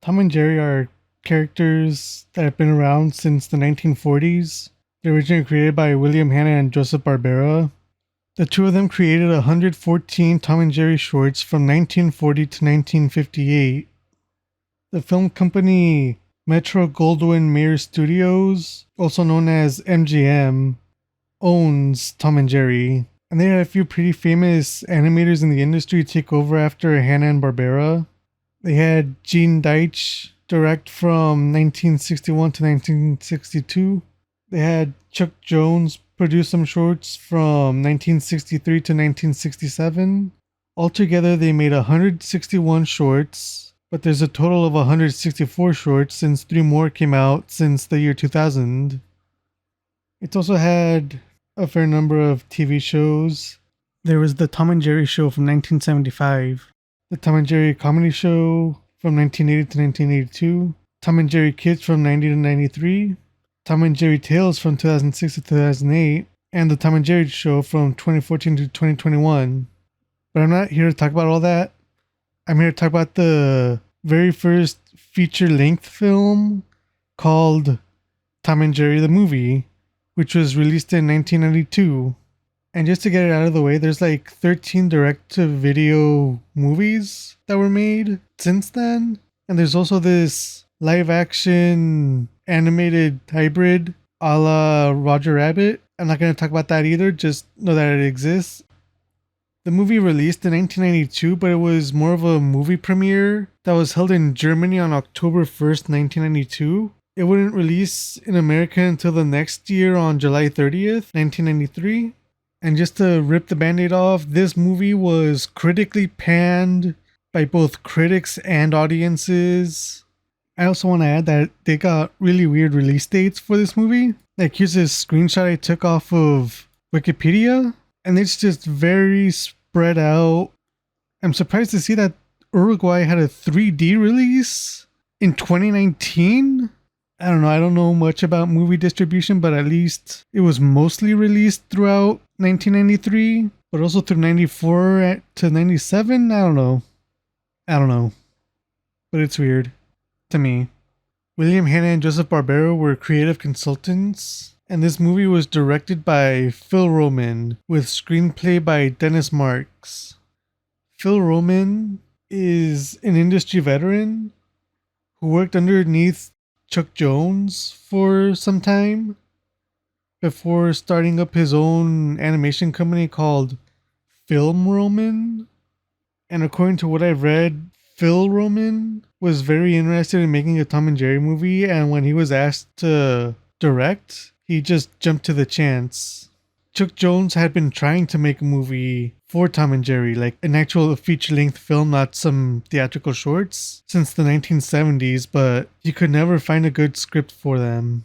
Tom and Jerry are characters that have been around since the 1940s. They were originally created by William Hanna and Joseph Barbera. The two of them created 114 Tom and Jerry shorts from 1940 to 1958. The film company Metro Goldwyn Mayer Studios, also known as MGM, owns Tom and Jerry, and they had a few pretty famous animators in the industry take over after Hanna and Barbera. They had Gene Deitch direct from 1961 to 1962. They had Chuck Jones produce some shorts from 1963 to 1967. Altogether, they made 161 shorts, but there's a total of 164 shorts since 3 more came out since the year 2000. It's also had a fair number of TV shows. There was the Tom and Jerry Show from 1975, the Tom and Jerry Comedy Show from 1980 to 1982, Tom and Jerry Kids from 90 to 93, Tom and Jerry Tales from 2006 to 2008, and the Tom and Jerry Show from 2014 to 2021. But I'm not here to talk about all that. I'm here to talk about the very first feature-length film called Tom and Jerry the Movie, which was released in 1992. And just to get it out of the way, there's like 13 direct-to-video movies that were made since then. And there's also this live-action animated hybrid a la Roger Rabbit. I'm not going to talk about that either, just know that it exists. The movie released in 1992, but it was more of a movie premiere that was held in Germany on October 1st, 1992. It wouldn't release in America until the next year on July 30th, 1993. And just to rip the band-aid off, this movie was critically panned by both critics and audiences. I also want to add that they got really weird release dates for this movie. Like, here's this screenshot I took off of Wikipedia, and it's just very spread out. I'm surprised to see that Uruguay had a 3D release in 2019. I don't know. I don't know much about movie distribution, but at least it was mostly released throughout 1993, but also through 94 to 97. I don't know. But it's weird to me. William Hanna and Joseph Barbera were creative consultants, and this movie was directed by Phil Roman with screenplay by Dennis Marks. Phil Roman is an industry veteran who worked underneath Chuck Jones for some time before starting up his own animation company called Film Roman. And according to what I've read, Phil Roman was very interested in making a Tom and Jerry movie, and when he was asked to direct, he just jumped to the chance. Chuck Jones had been trying to make a movie for Tom and Jerry, like an actual feature-length film, not some theatrical shorts, since the 1970s, but he could never find a good script for them.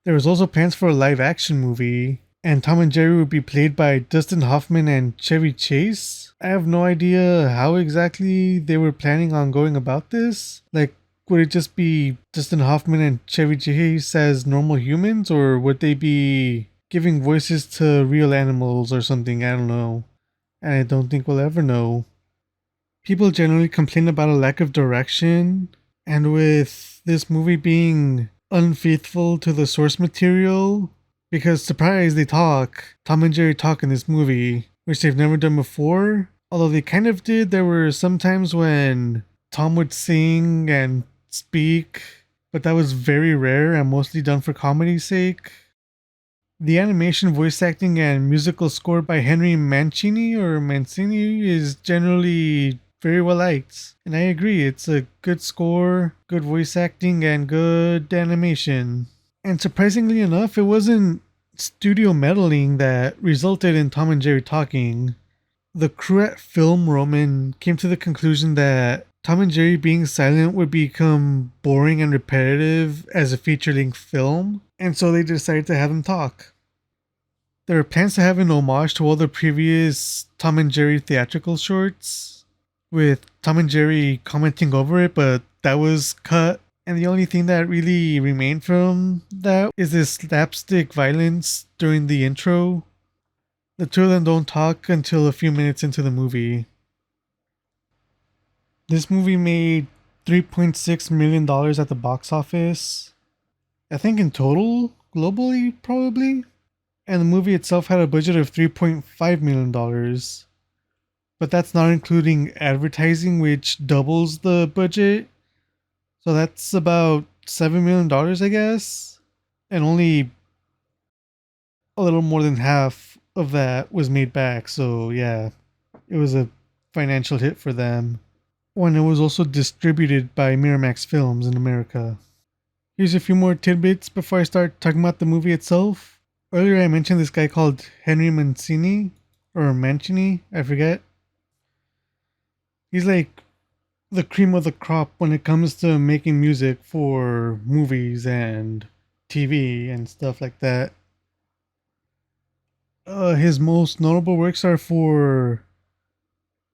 There was also plans for a live-action movie, and Tom and Jerry would be played by Dustin Hoffman and Chevy Chase. I have no idea how exactly they were planning on going about this. Like, would it just be Dustin Hoffman and Chevy Chase as normal humans, or would they be giving voices to real animals or something? I don't know. And I don't think we'll ever know. People generally complain about a lack of direction, and with this movie being unfaithful to the source material, because surprise, they talk. Tom and Jerry talk in this movie, which they've never done before. Although they kind of did. There were some times when Tom would sing and speak, but that was very rare and mostly done for comedy's sake. The animation, voice acting, and musical score by Henry Mancini is generally very well liked. And I agree, it's a good score, good voice acting, and good animation. And surprisingly enough, it wasn't studio meddling that resulted in Tom and Jerry talking. The crew at Film Roman came to the conclusion that Tom and Jerry being silent would become boring and repetitive as a feature-length film, and so they decided to have them talk. There were plans to have an homage to all the previous Tom and Jerry theatrical shorts, with Tom and Jerry commenting over it, but that was cut. And the only thing that really remained from that is this slapstick violence during the intro. The two of them don't talk until a few minutes into the movie. This movie made $3.6 million at the box office. I think in total, globally, probably. And the movie itself had a budget of $3.5 million. But that's not including advertising, which doubles the budget. So that's about $7 million, I guess. And only a little more than half of that was made back. So yeah, it was a financial hit for them. When it was also distributed by Miramax Films in America. Here's a few more tidbits before I start talking about the movie itself. Earlier I mentioned this guy called Henry Mancini, or Mancini, I forget. He's like the cream of the crop when it comes to making music for movies and TV and stuff like that. His most notable works are for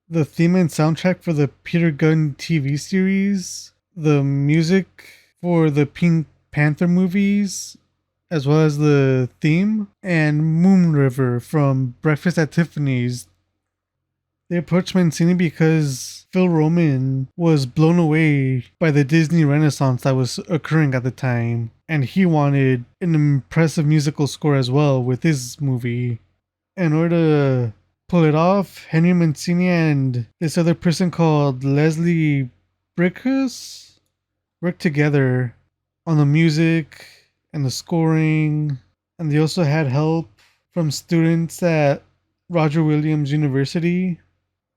the theme and soundtrack for the Peter Gunn TV series, the music for the Pink Panther movies, as well as the theme, and Moon River from Breakfast at Tiffany's. They approached Mancini because Phil Roman was blown away by the Disney Renaissance that was occurring at the time, and he wanted an impressive musical score as well with his movie. In order to pull it off, Henry Mancini and this other person called Leslie Bricusse worked together on the music and the scoring, and they also had help from students at Roger Williams University.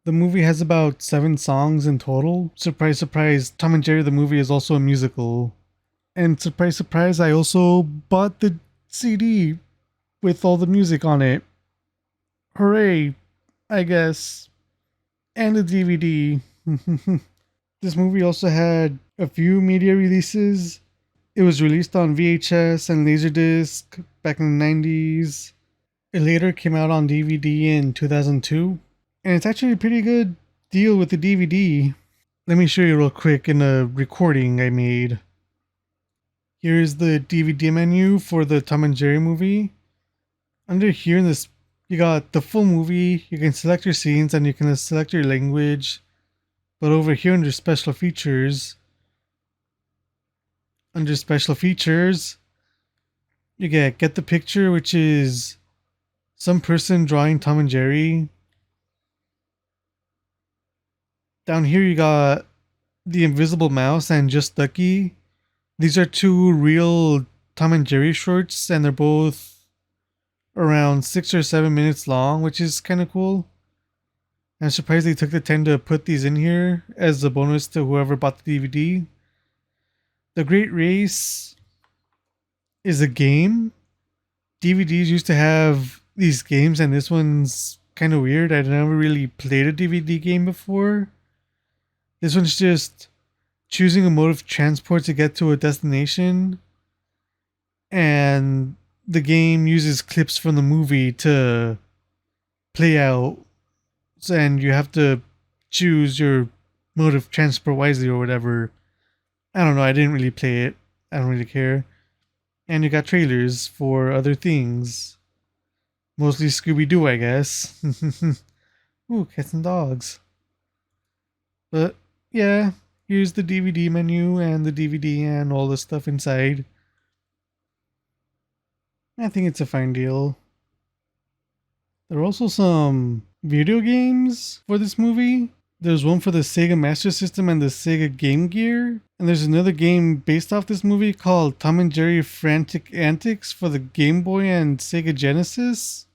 The movie has about 7 songs in total. Surprise, surprise, Tom and Jerry the movie is also a musical. And surprise, surprise, I also bought the CD with all the music on it. Hooray, I guess. And the DVD. This movie also had a few media releases. It was released on VHS and Laserdisc back in the 90s. It later came out on DVD in 2002. And it's actually a pretty good deal with the DVD. Let me show you real quick in a recording I made. Here's the DVD menu for the Tom and Jerry movie. Under here in this, you got the full movie. You can select your scenes and you can select your language. But over here under special features, you get the picture, which is some person drawing Tom and Jerry. Down here you got the Invisible Mouse and Just Ducky. These are 2 real Tom and Jerry shorts, and they're both around 6 or 7 minutes long, which is kind of cool. I'm surprised they took the time to put these in here as a bonus to whoever bought the DVD. The Great Race is a game. DVDs used to have these games, and this one's kind of weird. I'd never really played a DVD game before. This one's just choosing a mode of transport to get to a destination, and the game uses clips from the movie to play out, and you have to choose your mode of transport wisely or whatever. I don't know, I didn't really play it. I don't really care. And you got trailers for other things. Mostly Scooby-Doo, I guess. Ooh, cats and dogs. But yeah, here's the DVD menu and the DVD and all the stuff inside. I think it's a fine deal. There are also some video games for this movie. There's one for the Sega Master System and the Sega Game Gear. And there's another game based off this movie called Tom and Jerry Frantic Antics for the Game Boy and Sega Genesis.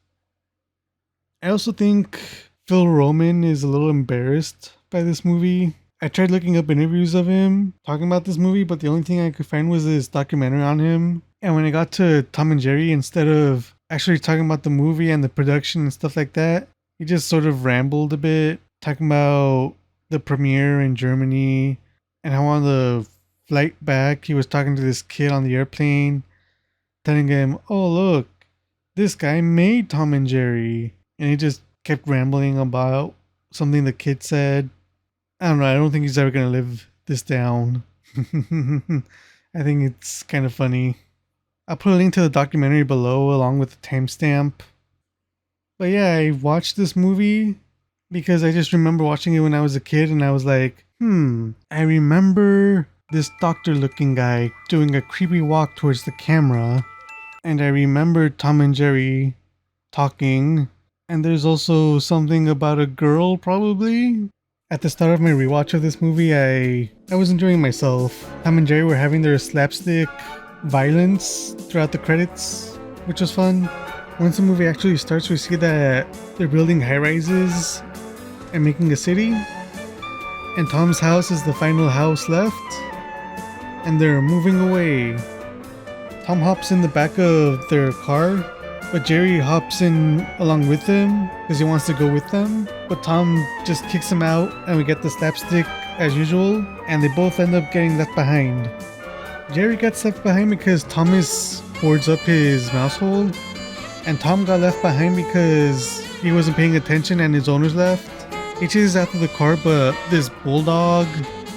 I also think Phil Roman is a little embarrassed by this movie. I tried looking up interviews of him talking about this movie, but the only thing I could find was this documentary on him. And when I got to Tom and Jerry, instead of actually talking about the movie and the production and stuff like that, he just sort of rambled a bit, talking about the premiere in Germany and how on the flight back he was talking to this kid on the airplane, telling him, "Oh look, this guy made Tom and Jerry," and he just kept rambling about something the kid said. I don't know. I don't think he's ever gonna live this down. I think it's kind of funny. I'll put a link to the documentary below along with the timestamp. But yeah, I watched this movie because I just remember watching it when I was a kid and I was like, I remember this doctor looking guy doing a creepy walk towards the camera, and I remember Tom and Jerry talking, and there's also something about a girl probably. At the start of my rewatch of this movie, I was enjoying myself. Tom and Jerry were having their slapstick violence throughout the credits, which was fun. Once the movie actually starts, we see that they're building high-rises and making a city, and Tom's house is the final house left, and they're moving away. Tom hops in the back of their car, but Jerry hops in along with him because he wants to go with them, but Tom just kicks him out, and we get the slapstick as usual, and they both end up getting left behind. Jerry gets left behind because Thomas boards up his mouse hole, and Tom got left behind because he wasn't paying attention and his owners left. He chases after the car, but this bulldog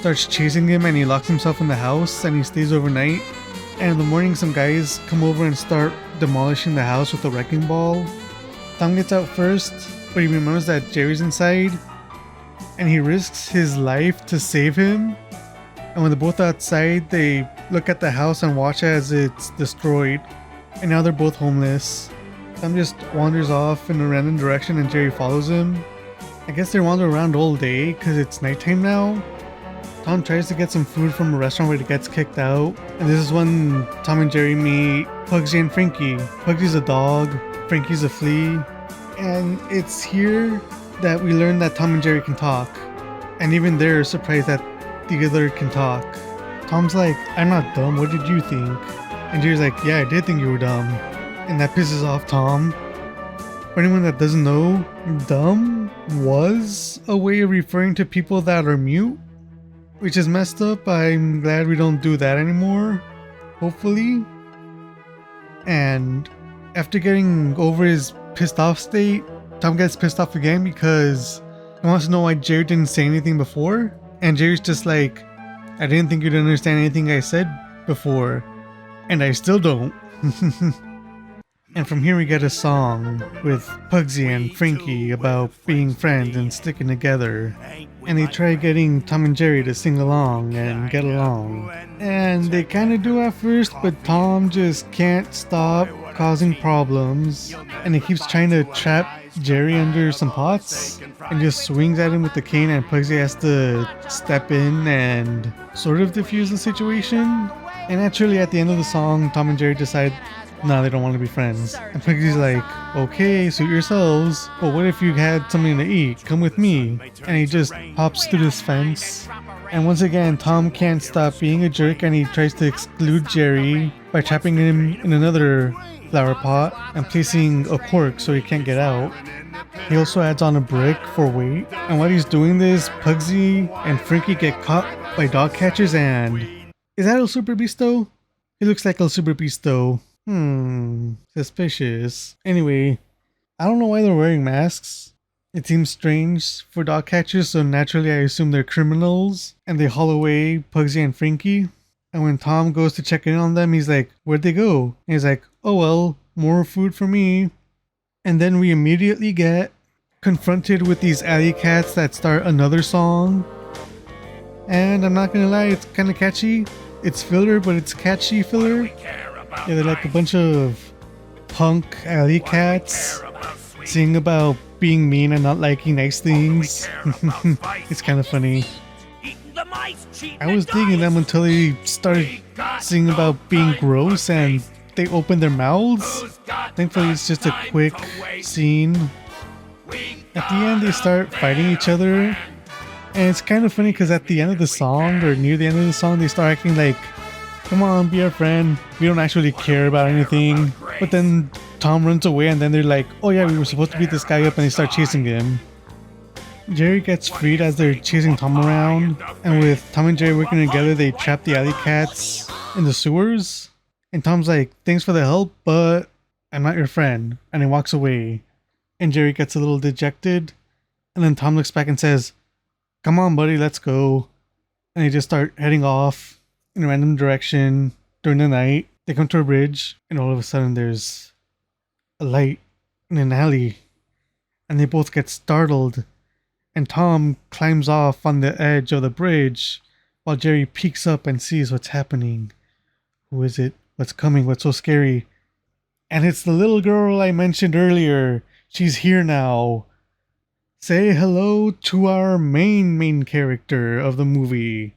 starts chasing him and he locks himself in the house and he stays overnight. And in the morning, some guys come over and start demolishing the house with a wrecking ball. Tom gets out first, but he remembers that Jerry's inside and he risks his life to save him. And when they're both outside, they look at the house and watch as it's destroyed. And now they're both homeless. Tom just wanders off in a random direction and Jerry follows him. I guess they wander around all day because it's nighttime now. Tom tries to get some food from a restaurant where he gets kicked out. And this is when Tom and Jerry meet Pugsy and Frankie. Pugsy's a dog, Frankie's a flea. And it's here that we learn that Tom and Jerry can talk. And even they're surprised that the other can talk. Tom's like, "I'm not dumb, what did you think?" And Jerry's like, "Yeah, I did think you were dumb." And that pisses off Tom. For anyone that doesn't know, dumb was a way of referring to people that are mute, which is messed up. I'm glad we don't do that anymore, hopefully. And after getting over his pissed off state, Tom gets pissed off again because he wants to know why Jerry didn't say anything before. And Jerry's just like, "I didn't think you'd understand anything I said before, and I still don't." And from here we get a song with Pugsy and Frankie about being friends and sticking together. And they try getting Tom and Jerry to sing along and get along. And they kind of do at first, but Tom just can't stop causing problems. And he keeps trying to trap Jerry under some pots and just swings at him with the cane, and Pugsy has to step in and sort of defuse the situation. And naturally at the end of the song, Tom and Jerry decide no, they don't want to be friends. And Pugsy's like, "Okay, suit yourselves, but what if you had something to eat? Come with me." And he just hops through this fence. And once again, Tom can't stop being a jerk and he tries to exclude Jerry by trapping him in another flower pot and placing a cork so he can't get out. He also adds on a brick for weight. And while he's doing this, Pugsy and Frankie get caught by dog catchers and... Is that El Super Beasto? It looks like El Super Beasto. Suspicious. Anyway, I don't know why they're wearing masks. It seems strange for dog catchers, so naturally I assume they're criminals, and they haul away Pugsy and Frankie. And when Tom goes to check in on them, he's like, "Where'd they go?" And he's like, "Oh well, more food for me." And then we immediately get confronted with these alley cats that start another song. And I'm not gonna lie, it's kinda catchy. It's filler, but it's catchy filler. Yeah, they're like a bunch of punk alley cats sing about being mean and not liking nice things. It's kind of funny. I was digging them until they started singing about being gross and they opened their mouths. Thankfully, it's just a quick scene. At the end, they start fighting each other. And it's kind of funny because at the end of the song, or near the end of the song, they start acting like, "Come on, be our friend. We don't actually care about anything." But then Tom runs away and then they're like, "Oh yeah, we were supposed to beat this guy up," and they start chasing him. Jerry gets freed as they're chasing Tom around. And with Tom and Jerry working together, they trap the alley cats in the sewers. And Tom's like, "Thanks for the help, but I'm not your friend." And he walks away. And Jerry gets a little dejected. And then Tom looks back and says, "Come on, buddy, let's go." And they just start heading off in a random direction during the night. They come to a bridge, and all of a sudden there's a light in an alley, and they both get startled and Tom climbs off on the edge of the bridge while Jerry peeks up and sees what's happening. Who is it? What's coming? What's so scary? And it's the little girl I mentioned earlier. She's here now. Say hello to our main character of the movie.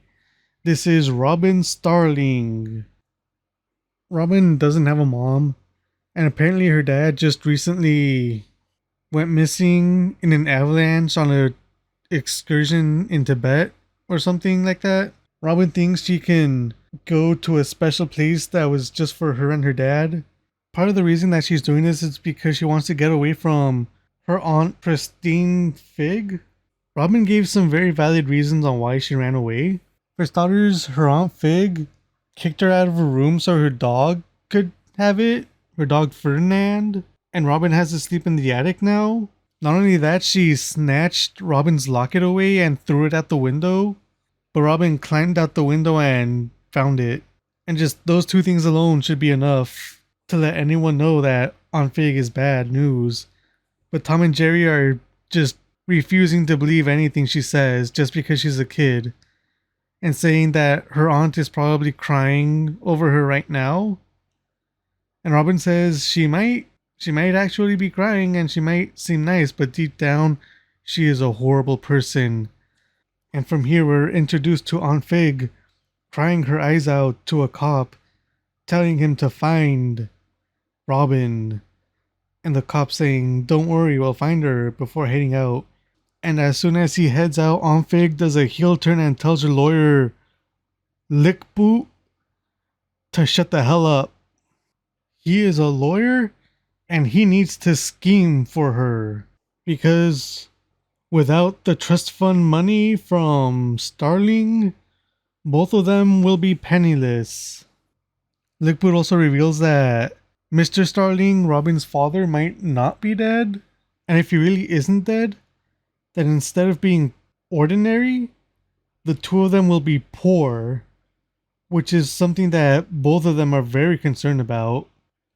This is Robin Starling. Robin doesn't have a mom, and apparently her dad just recently went missing in an avalanche on a excursion in Tibet or something like that. Robin thinks she can go to a special place that was just for her and her dad. Part of the reason that she's doing this is because she wants to get away from her aunt Pristine Fig. Robin gave some very valid reasons on why she ran away. For starters, her aunt Fig kicked her out of her room so her dog could have it, her dog Ferdinand, and Robin has to sleep in the attic now. Not only that, she snatched Robin's locket away and threw it out the window, but Robin climbed out the window and found it. And just those two things alone should be enough to let anyone know that Aunt Fig is bad news. But Tom and Jerry are just refusing to believe anything she says just because she's a kid, and saying that her aunt is probably crying over her right now. And Robin says she might actually be crying and she might seem nice, but deep down she is a horrible person. And from here we're introduced to Aunt Fig crying her eyes out to a cop, telling him to find Robin. And the cop saying, "Don't worry, we'll find her," before heading out. And as soon as he heads out, Aunt Fig does a heel turn and tells her lawyer, Lick Boot, to shut the hell up. He is a lawyer and he needs to scheme for her, because without the trust fund money from Starling, both of them will be penniless. Lick Boot also reveals that Mr. Starling, Robin's father, might not be dead, and if he really isn't dead, then instead of being ordinary, the two of them will be poor, which is something that both of them are very concerned about.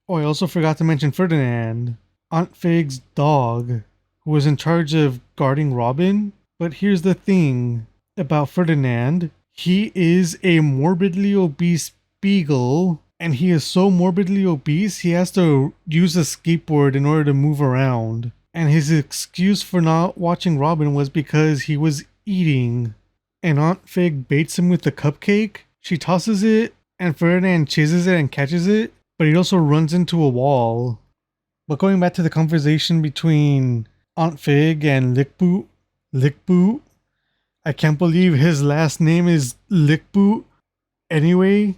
Oh, I also forgot to mention Ferdinand, Aunt Fig's dog, who was in charge of guarding Robin. But here's the thing about Ferdinand. He is a morbidly obese beagle, and he is so morbidly obese he has to use a skateboard in order to move around. And his excuse for not watching Robin was because he was eating. And Aunt Fig baits him with the cupcake. She tosses it, and Ferdinand chases it and catches it, but he also runs into a wall. But going back to the conversation between Aunt Fig and Lick Boot, I can't believe his last name is Lick Boot. Anyway,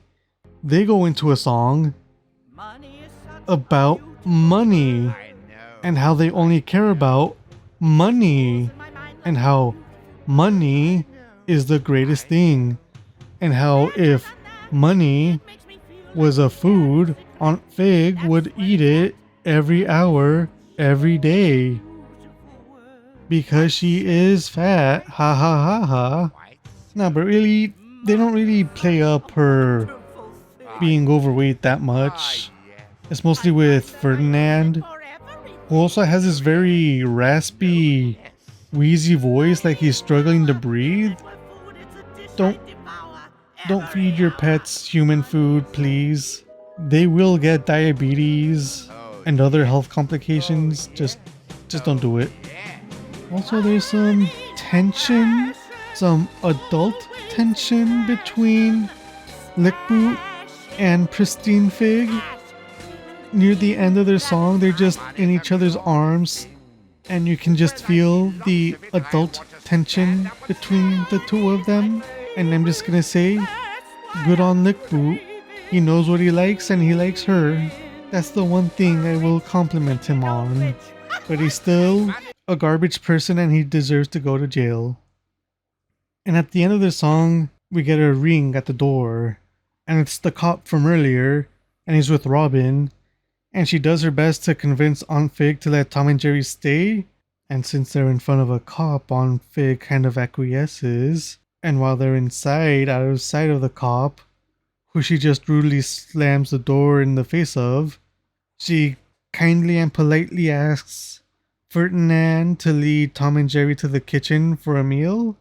they go into a song about money and how they only care about money and how money is the greatest thing, and how if money was a food, Aunt Fig would eat it every hour, every day. Because she is fat, ha ha ha ha. No, but really, they don't really play up her being overweight that much. It's mostly with Ferdinand, who also has this very raspy, wheezy voice, like he's struggling to breathe. Don't feed your pets human food, please. They will get diabetes and other health complications. Just don't do it. Also, there's some tension, some adult tension between Lick Boot and Pristine Fig. Near the end of their song, they're just in each other's arms, and you can just feel the adult tension between the two of them. And I'm just gonna say, good on Lick Boot. He knows what he likes and he likes her. That's the one thing I will compliment him on. But he's still a garbage person and he deserves to go to jail. And at the end of the song, we get a ring at the door. And it's the cop from earlier, and he's with Robin. And she does her best to convince Aunt Fig to let Tom and Jerry stay. And since they're in front of a cop, Aunt Fig kind of acquiesces. And while they're inside, out of sight of the cop, who she just rudely slams the door in the face of, she kindly and politely asks Ferdinand to lead Tom and Jerry to the kitchen for a meal.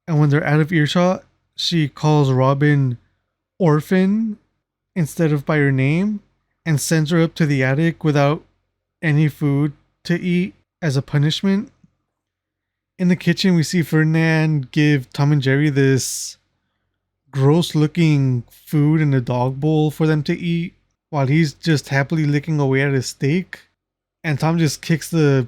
And when they're out of earshot, she calls Robin orphan instead of by her name and sends her up to the attic without any food to eat as a punishment. In the kitchen, we see Ferdinand give Tom and Jerry this gross looking food in a dog bowl for them to eat while he's just happily licking away at his steak. And Tom just kicks the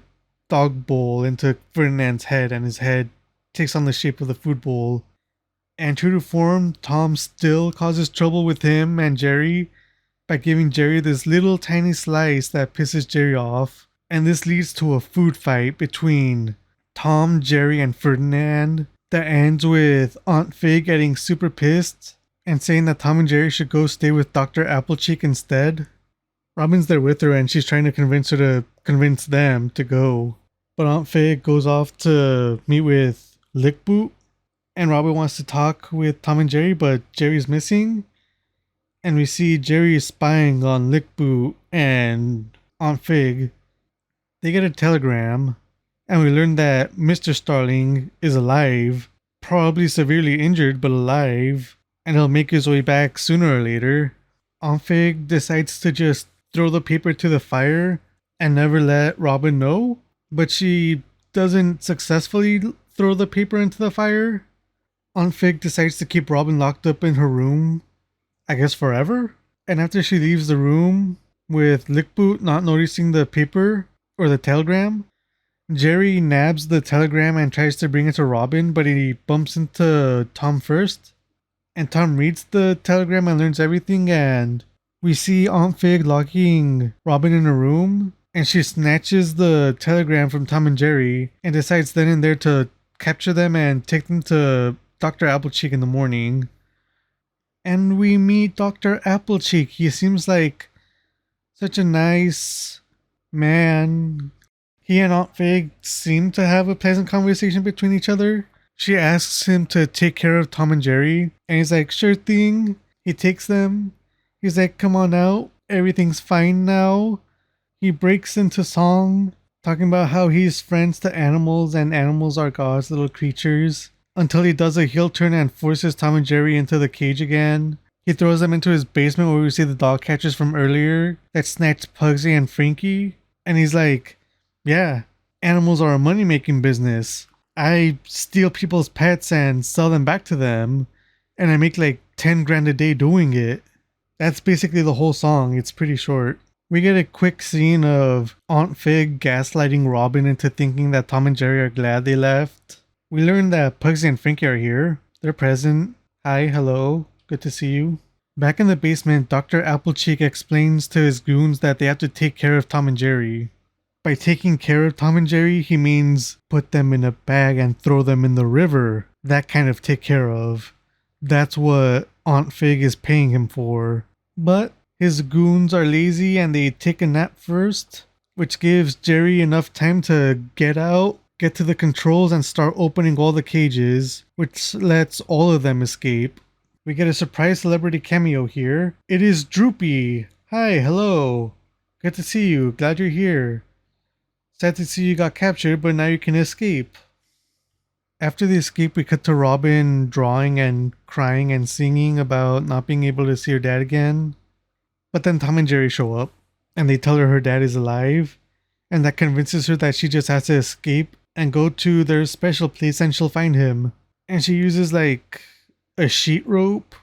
dog bowl into Ferdinand's head, and his head takes on the shape of the food bowl. And true to form, Tom still causes trouble with him and Jerry by giving Jerry this little tiny slice that pisses Jerry off. And this leads to a food fight between Tom, Jerry, and Ferdinand that ends with Aunt Fig getting super pissed and saying that Tom and Jerry should go stay with Dr. Applecheek instead. Robin's there with her and she's trying to convince her to convince them to go. But Aunt Fig goes off to meet with Lickboot, and Robin wants to talk with Tom and Jerry, but Jerry's missing. And we see Jerry spying on Lickboot and Aunt Fig. They get a telegram, and we learn that Mr. Starling is alive, probably severely injured, but alive, and he'll make his way back sooner or later. Aunt Fig decides to just throw the paper to the fire and never let Robin know, but she doesn't successfully throw the paper into the fire. Aunt Fig decides to keep Robin locked up in her room, I guess forever. And after she leaves the room, with Lickboot not noticing the paper or the telegram, Jerry nabs the telegram and tries to bring it to Robin, but he bumps into Tom first. And Tom reads the telegram and learns everything, and we see Aunt Fig locking Robin in a room, and she snatches the telegram from Tom and Jerry and decides then and there to capture them and take them to Dr. Applecheek in the morning. And we meet Dr. Applecheek. He seems like such a nice man. He and Aunt Fig seem to have a pleasant conversation between each other. She asks him to take care of Tom and Jerry, and he's like, sure thing. He takes them. He's like, come on out. Everything's fine now. He breaks into song, talking about how he's friends to animals and animals are God's little creatures, until he does a heel turn and forces Tom and Jerry into the cage again. He throws them into his basement where we see the dog catchers from earlier that snatched Pugsy and Frankie. And he's like, yeah, animals are a money-making business. I steal people's pets and sell them back to them, and I make like 10 grand a day doing it. That's basically the whole song. It's pretty short. We get a quick scene of Aunt Fig gaslighting Robin into thinking that Tom and Jerry are glad they left. We learn that Pugsy and Frankie are here. They're present. Hi, hello. Good to see you. Back in the basement, Dr. Applecheek explains to his goons that they have to take care of Tom and Jerry. By taking care of Tom and Jerry, he means put them in a bag and throw them in the river. That kind of take care of. That's what Aunt Fig is paying him for. But his goons are lazy and they take a nap first, which gives Jerry enough time to get out, get to the controls, and start opening all the cages, which lets all of them escape. We get a surprise celebrity cameo here. It is Droopy. Hi, hello. Good to see you. Glad you're here. Sad to see you got captured, but now you can escape. After the escape, we cut to Robin drawing and crying and singing about not being able to see her dad again. But then Tom and Jerry show up, and they tell her dad is alive, and that convinces her that she just has to escape and go to their special place and she'll find him. And she uses like a sheet rope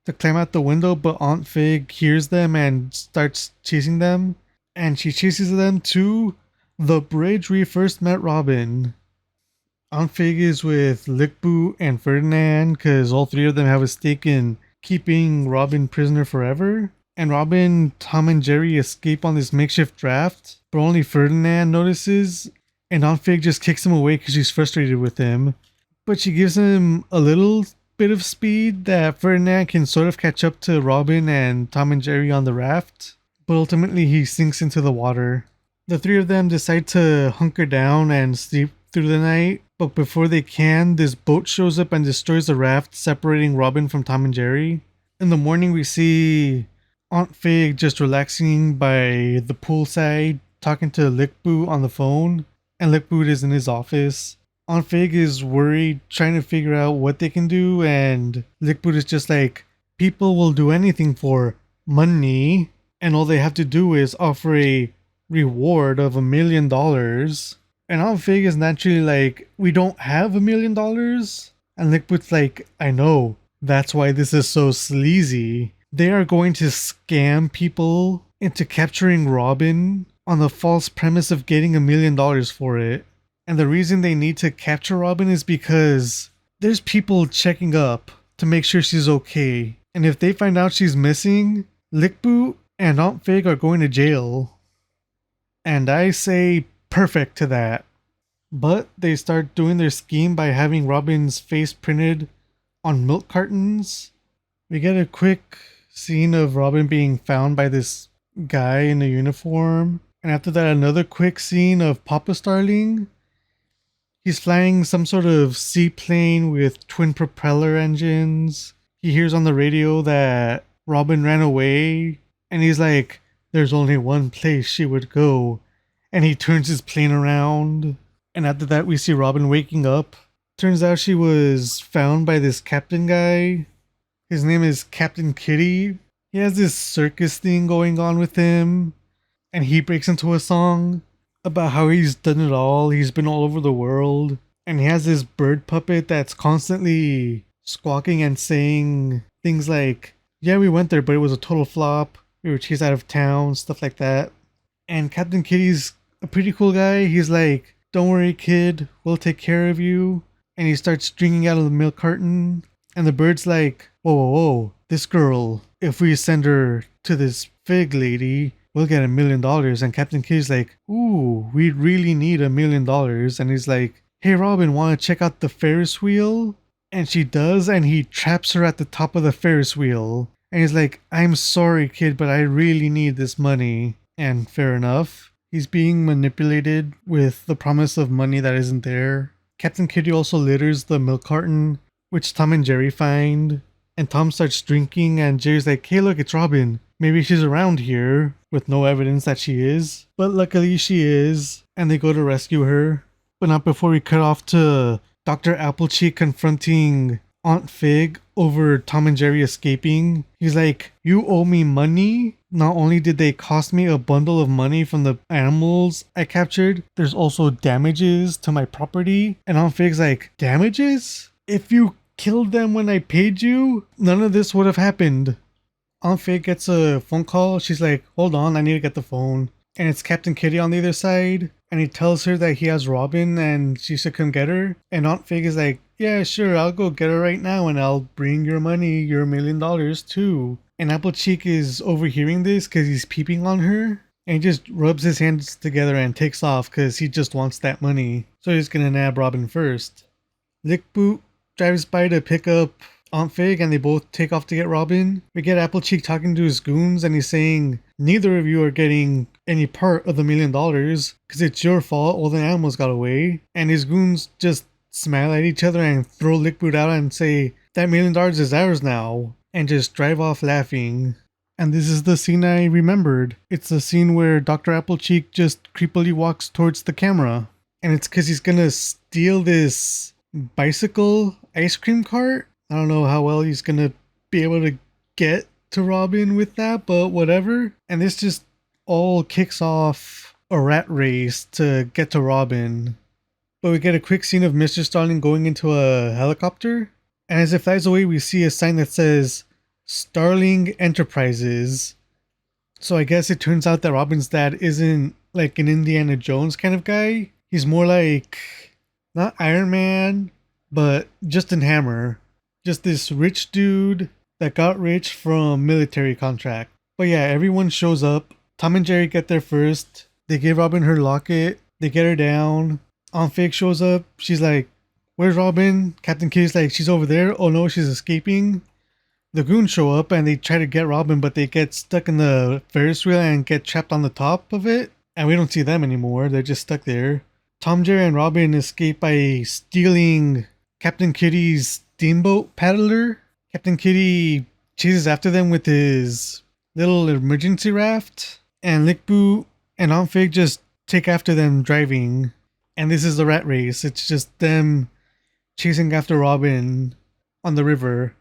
to climb out the window, but Aunt Fig hears them and starts chasing them. And she chases them to the bridge we first met Robin. Aunt Fig is with Lickboot and Ferdinand because all three of them have a stake in keeping Robin prisoner forever. And Robin, Tom, and Jerry escape on this makeshift raft, but only Ferdinand notices, and Aunt Fig just kicks him away because she's frustrated with him. But she gives him a little bit of speed that Ferdinand can sort of catch up to Robin and Tom and Jerry on the raft, but ultimately he sinks into the water. The three of them decide to hunker down and sleep through the night, but before they can, this boat shows up and destroys the raft, separating Robin from Tom and Jerry. In the morning, we see Aunt Fig just relaxing by the poolside, talking to Lickboot on the phone, and Lickboot is in his office. Aunt Fig is worried, trying to figure out what they can do, and Lickboot is just like, people will do anything for money, and all they have to do is offer a reward of $1 million. And Aunt Fig is naturally like, we don't have $1 million. And Lickboot's like, I know, that's why this is so sleazy. They are going to scam people into capturing Robin on the false premise of getting $1 million for it. And the reason they need to capture Robin is because there's people checking up to make sure she's okay. And if they find out she's missing, Lickboot and Aunt Fig are going to jail. And I say perfect to that. But they start doing their scheme by having Robin's face printed on milk cartons. We get a quick scene of Robin being found by this guy in a uniform. And after that, another quick scene of Papa Starling. He's flying some sort of seaplane with twin propeller engines. He hears on the radio that Robin ran away, and he's like, there's only one place she would go. And he turns his plane around. And after that, we see Robin waking up. Turns out she was found by this captain guy. His name is Captain Kitty. He has this circus thing going on with him. And he breaks into a song about how he's done it all. He's been all over the world. And he has this bird puppet that's constantly squawking and saying things like, yeah, we went there, but it was a total flop. We were chased out of town, stuff like that. And Captain Kitty's a pretty cool guy. He's like, don't worry, kid, we'll take care of you. And he starts drinking out of the milk carton. And the bird's like, whoa, whoa, whoa, this girl, if we send her to this fig lady, we'll get $1 million. And Captain Kitty's like, ooh, we really need $1 million. And he's like, hey, Robin, want to check out the Ferris wheel? And she does, and he traps her at the top of the Ferris wheel. And he's like, I'm sorry, kid, but I really need this money. And fair enough. He's being manipulated with the promise of money that isn't there. Captain Kitty also litters the milk carton, which Tom and Jerry find. And Tom starts drinking, and Jerry's like, hey, look, it's Robin. Maybe she's around here, with no evidence that she is. But luckily she is, and they go to rescue her. But not before we cut off to Dr. Applecheek confronting Aunt Fig over Tom and Jerry escaping. He's like, you owe me money? Not only did they cost me a bundle of money from the animals I captured, there's also damages to my property. And Aunt Fig's like, damages? If you killed them when I paid you, none of this would have happened. Aunt Fig gets a phone call. She's like, hold on, I need to get the phone. And it's Captain Kitty on the other side. And he tells her that he has Robin and she should come get her. And Aunt Fig is like, yeah, sure, I'll go get her right now and I'll bring your money, your $1 million too. And Applecheek is overhearing this because he's peeping on her. And he just rubs his hands together and takes off because he just wants that money. So he's gonna nab Robin first. Lickboot drives by to pick up Aunt Fig and they both take off to get Robin. We get Applecheek talking to his goons and he's saying, neither of you are getting any part of the $1 million because it's your fault, all the animals got away. And his goons just smile at each other and throw Lickboot out and say, that $1 million is ours now. And just drive off laughing. And this is the scene I remembered. It's the scene where Dr. Applecheek just creepily walks towards the camera. And it's because he's gonna steal this bicycle ice cream cart. I don't know how well he's gonna be able to get to Robin with that, but whatever. And this just all kicks off a rat race to get to Robin. But we get a quick scene of Mr. Starling going into a helicopter. And as it flies away, we see a sign that says Starling Enterprises. So I guess it turns out that Robin's dad isn't like an Indiana Jones kind of guy. He's more like, not Iron Man, but Justin Hammer. Just this rich dude that got rich from military contract. But yeah, everyone shows up. Tom and Jerry get there first. They give Robin her locket. They get her down. Aunt Fig shows up. She's like, where's Robin? Captain Kitty's like, she's over there. Oh no, she's escaping. The goons show up and they try to get Robin, but they get stuck in the Ferris wheel and get trapped on the top of it. And we don't see them anymore. They're just stuck there. Tom, Jerry, and Robin escape by stealing Captain Kitty's steamboat paddler. Captain Kitty chases after them with his little emergency raft. And Lickboot and Aunt Fig just take after them driving. And this is the rat race. It's just them chasing after Robin on the river.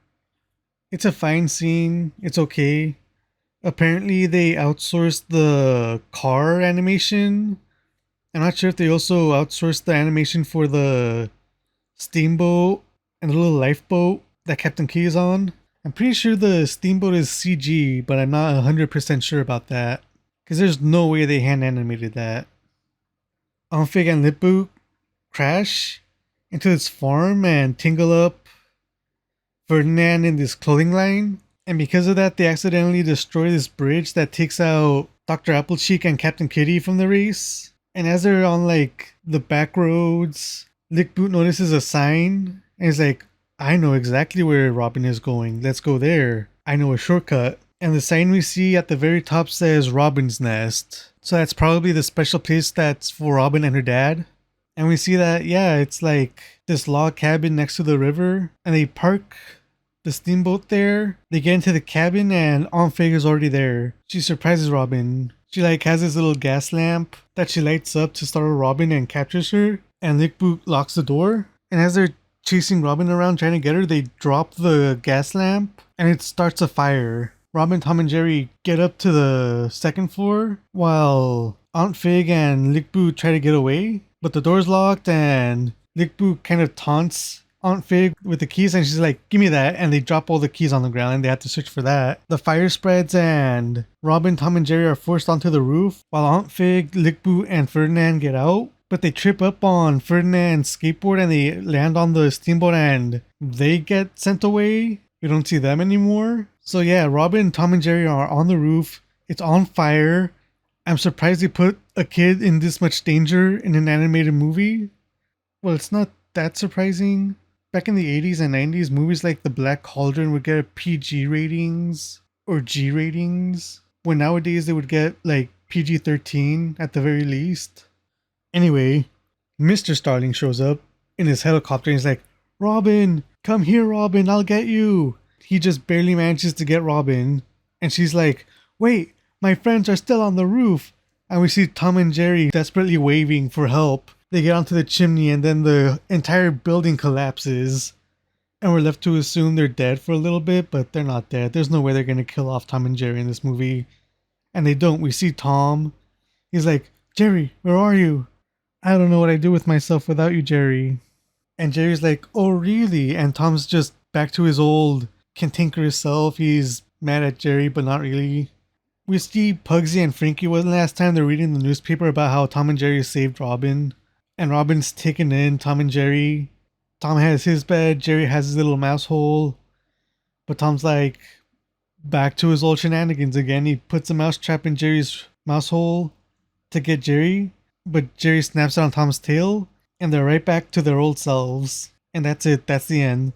It's a fine scene. It's okay. Apparently they outsourced the car animation. I'm not sure if they also outsourced the animation for the steamboat and the little lifeboat that Captain Key is on. I'm pretty sure the steamboat is CG, but I'm not 100% sure about that. Because there's no way they hand animated that. Onfig and Lip-Bu crash into this farm and tingle up Ferdinand in this clothing line. And because of that, they accidentally destroy this bridge that takes out Dr. Applecheek and Captain Kitty from the race. And as they're on like the back roads, Lip-Bu notices a sign and he's like, I know exactly where Robin is going. Let's go there. I know a shortcut. And the sign we see at the very top says Robin's Nest. So that's probably the special place that's for Robin and her dad. And we see that, yeah, it's like this log cabin next to the river. And they park the steamboat there. They get into the cabin and Aunt Fig is already there. She surprises Robin. She like has this little gas lamp that she lights up to startle Robin and captures her. And Lip-Bu locks the door. And as they're chasing Robin around trying to get her, they drop the gas lamp and it starts a fire. Robin, Tom, and Jerry get up to the second floor while Aunt Fig and Lip-Bu try to get away. But the door's locked and Lip-Bu kind of taunts Aunt Fig with the keys and she's like, give me that. And they drop all the keys on the ground and they have to search for that. The fire spreads and Robin, Tom, and Jerry are forced onto the roof while Aunt Fig, Lip-Bu, and Ferdinand get out. But they trip up on Ferdinand's skateboard and they land on the steamboat and they get sent away. We don't see them anymore. So yeah, Robin, Tom, and Jerry are on the roof. It's on fire. I'm surprised they put a kid in this much danger in an animated movie. Well, it's not that surprising. Back in the 80s and 90s, movies like The Black Cauldron would get PG ratings or G ratings, when nowadays they would get like PG-13 at the very least. Anyway, Mr. Starling shows up in his helicopter and he's like, Robin, come here, Robin, I'll get you. He just barely manages to get Robin. And she's like, wait, my friends are still on the roof. And we see Tom and Jerry desperately waving for help. They get onto the chimney and then the entire building collapses. And we're left to assume they're dead for a little bit, but they're not dead. There's no way they're going to kill off Tom and Jerry in this movie. And they don't. We see Tom. He's like, Jerry, where are you? I don't know what I'd do with myself without you, Jerry. And Jerry's like, oh, really? And Tom's just back to his old cantankerous self. He's mad at Jerry, but not really. We see Pugsy and Frankie. Wasn't last time they're reading the newspaper about how Tom and Jerry saved Robin. And Robin's taken in Tom and Jerry. Tom has his bed. Jerry has his little mouse hole. But Tom's like back to his old shenanigans again. He puts a mouse trap in Jerry's mouse hole to get Jerry. But Jerry snaps it on Tom's tail. And they're right back to their old selves. And that's it. That's the end.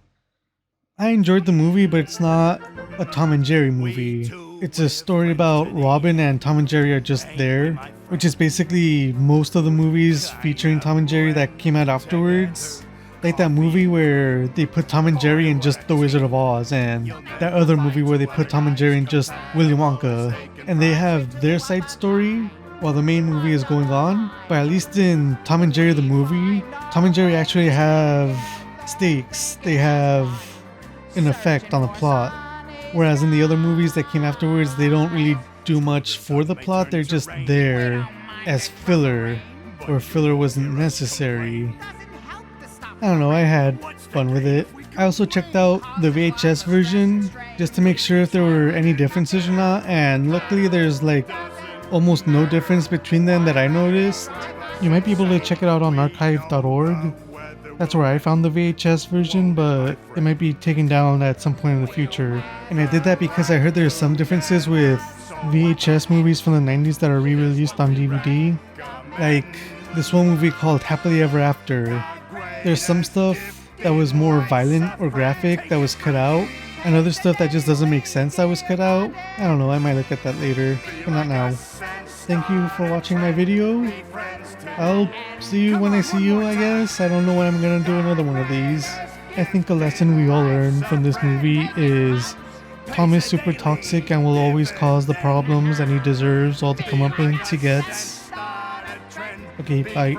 I enjoyed the movie, but it's not a Tom and Jerry movie. It's a story about Robin and Tom and Jerry are just there, which is basically most of the movies featuring Tom and Jerry that came out afterwards. Like that movie where they put Tom and Jerry in just The Wizard of Oz, and that other movie where they put Tom and Jerry in just Willy Wonka. And they have their side story while the main movie is going on. But at least in Tom and Jerry the movie, Tom and Jerry actually have stakes. They have an effect on the plot. Whereas in the other movies that came afterwards, they don't really do much for the plot. They're just there as filler, or filler wasn't necessary. I don't know, I had fun with it. I also checked out the VHS version just to make sure if there were any differences or not, and luckily there's like almost no difference between them that I noticed. You might be able to check it out on archive.org. That's where I found the VHS version, but it might be taken down at some point in the future. And I did that because I heard there's some differences with VHS movies from the 90s that are re-released on DVD. Like this one movie called Happily Ever After. There's some stuff that was more violent or graphic that was cut out, and other stuff that just doesn't make sense that was cut out. I don't know, I might look at that later, but not now. Thank you for watching my video. I'll see you when I see you, I guess. I don't know when I'm gonna do another one of these. I think a lesson we all learned from this movie is Tom is super toxic and will always cause the problems, and he deserves all the comeuppance he gets. Okay, bye.